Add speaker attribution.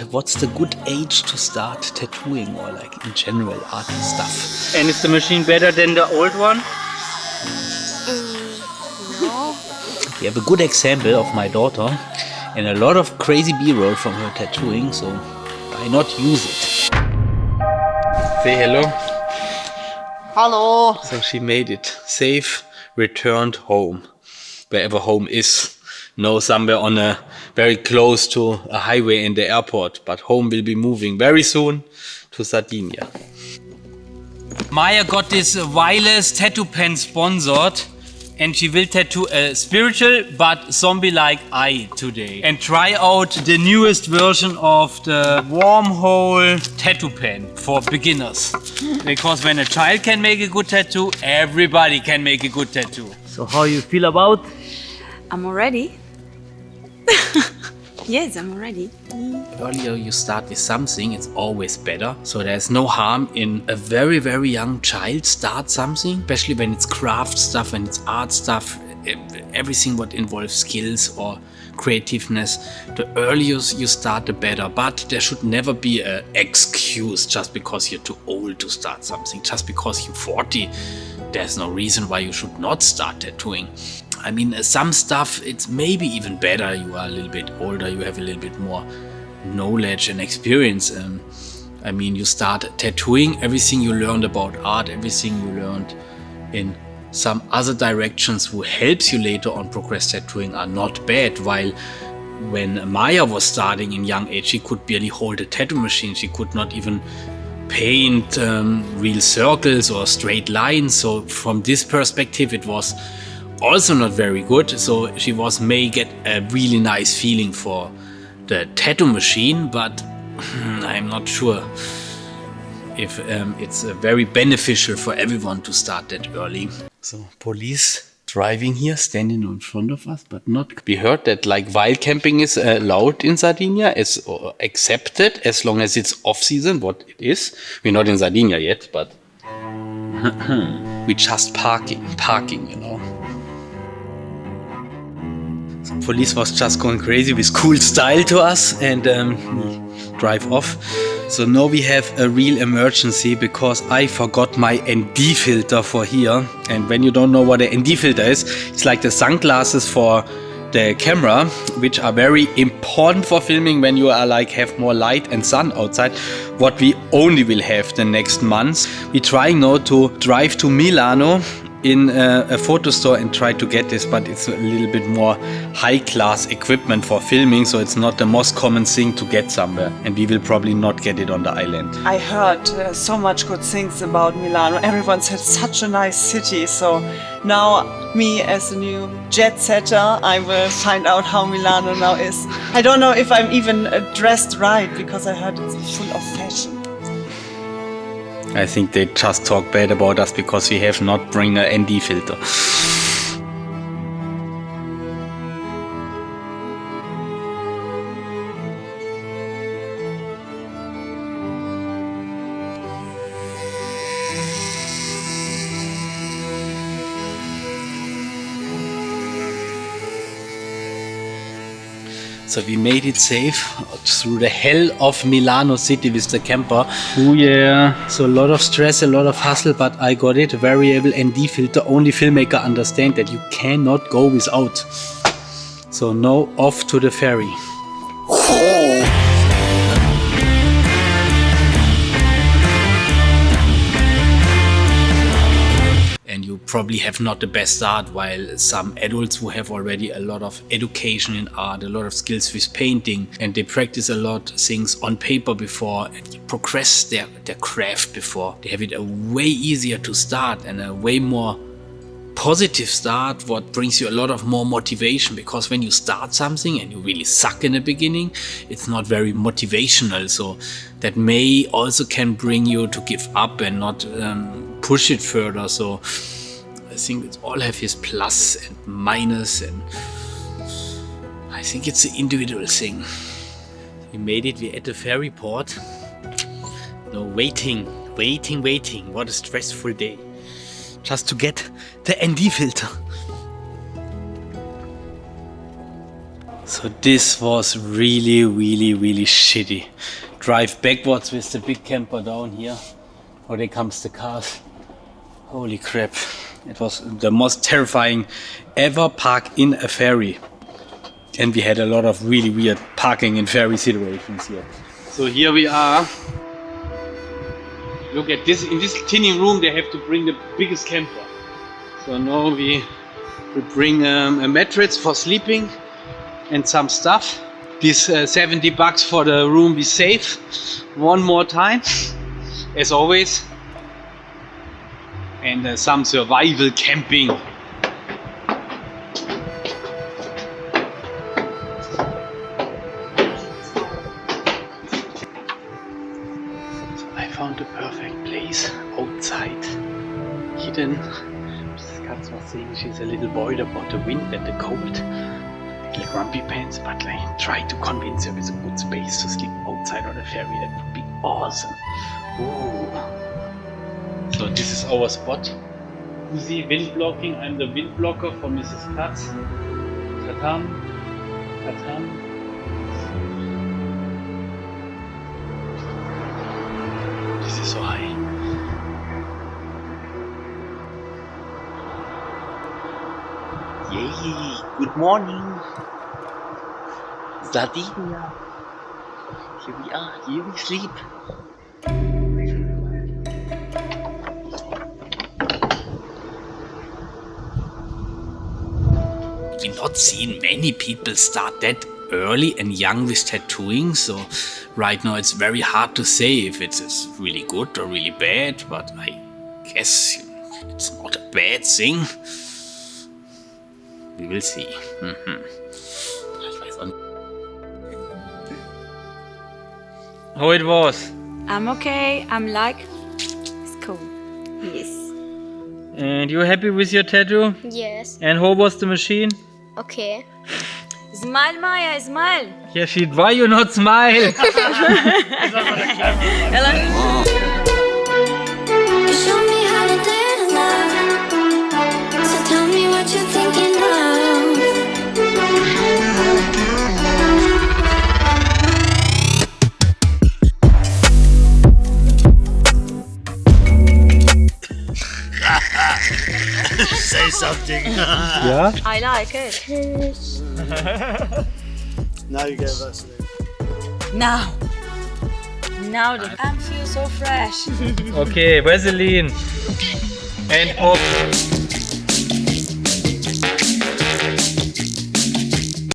Speaker 1: what's the good age to start tattooing or like in general art and stuff?
Speaker 2: And is the machine better than the old one?
Speaker 3: No.
Speaker 1: We have a good example of my daughter and a lot of crazy B-roll from her tattooing, so why not use it? Say hello.
Speaker 3: Hello.
Speaker 1: So she made it. Safe, returned home. Wherever home is. No, somewhere on a very close to a highway in the airport. But home will be moving very soon to Sardinia. Maya got this wireless tattoo pen sponsored. And she will tattoo a spiritual but zombie-like eye today. And try out the newest version of the wormhole tattoo pen for beginners. Because when a child can make a good tattoo, everybody can make a good tattoo. So how you feel about?
Speaker 3: I'm already. Yes, I'm already.
Speaker 1: Earlier you start with something, it's always better. So there's no harm in a very, very young child start something, especially when it's craft stuff, when it's art stuff, everything what involves skills or creativeness. The earlier you start, the better. But there should never be an excuse just because you're too old to start something. Just because you're 40, there's no reason why you should not start tattooing. I mean, some stuff, it's maybe even better. You are a little bit older, you have a little bit more knowledge and experience. I mean, you start tattooing, everything you learned about art, everything you learned in some other directions who helps you later on progress tattooing are not bad. While when Maya was starting in young age, she could barely hold a tattoo machine. She could not even paint real circles or straight lines. So from this perspective, it was also not very good. So she may get a really nice feeling for the tattoo machine, but I'm not sure if it's very beneficial for everyone to start that early. So police driving here, standing in front of us, but not. We heard that like wild camping is allowed in Sardinia, it's accepted as long as it's off season, what it is. We're not in Sardinia yet, but we just parking, you know. So police was just going crazy with cool style to us and drive off. So now we have a real emergency because I forgot my ND filter for here. And when you don't know what an ND filter is, it's like the sunglasses for the camera, which are very important for filming when you are like have more light and sun outside. What we only will have the next months. We're trying now to drive to Milano in a photo store and try to get this, but it's a little bit more high-class equipment for filming, so it's not the most common thing to get somewhere, and we will probably not get it on the island.
Speaker 4: I heard so much good things about Milano. Everyone said such a nice city, so now me as a new jet setter, I will find out how Milano now is. I don't know if I'm even dressed right, because I heard it's full of fashion.
Speaker 1: I think they just talk bad about us because we have not bring a ND filter. So we made it safe through the hell of Milano city with the camper.
Speaker 2: Oh yeah.
Speaker 1: So a lot of stress, a lot of hustle, but I got it. Variable ND filter. Only filmmaker understand that you cannot go without. So now off to the ferry. And you probably have not the best start, while some adults who have already a lot of education in art, a lot of skills with painting, and they practice a lot things on paper before and progress their craft before. They have it a way easier to start and a way more positive start, what brings you a lot of more motivation, because when you start something and you really suck in the beginning, it's not very motivational. So that may also can bring you to give up and not push it further. So I think it all have its plus and minus, and I think it's an individual thing. We made it, we're at the ferry port. No, waiting. What a stressful day. Just to get the ND filter. So this was really, really, really shitty. Drive backwards with the big camper down here. Oh, there comes the cars. Holy crap. It was the most terrifying ever park in a ferry. And we had a lot of really weird parking in ferry situations here. So here we are. Look at this. In this tiny room they have to bring the biggest camper. So now we bring a mattress for sleeping and some stuff. This $70 for the room we save. One more time, as always. And some survival camping. So I found the perfect place outside, hidden. Mrs. Katz was saying she's a little worried about the wind and the cold. Little grumpy pants, but I tried to convince her it's a good space to sleep outside on the ferry. That would be awesome. Ooh. So this is our spot. You see wind blocking. I'm the wind blocker for Mrs. Katz. Tatam. Tatam. This is so high. Yay! Good morning. Sardinia. Here we are. Here we sleep. We've not seen many people start that early and young with tattooing, so right now it's very hard to say if it's really good or really bad, but I guess it's not a bad thing. We will see.
Speaker 2: How it was?
Speaker 3: I'm okay. I'm like, it's cool. Yes.
Speaker 2: And you happy with your tattoo?
Speaker 5: Yes.
Speaker 2: And how was the machine?
Speaker 5: Okay.
Speaker 3: Smile, Maya, smile.
Speaker 2: Yeah, shit, why you not smile?
Speaker 5: You show me how to dance love. So tell me what you're thinking of.
Speaker 6: Say something.
Speaker 2: Yeah?
Speaker 3: I like it.
Speaker 6: Now you get Vaseline.
Speaker 3: Now I feel so fresh.
Speaker 2: Okay, Vaseline. And pop.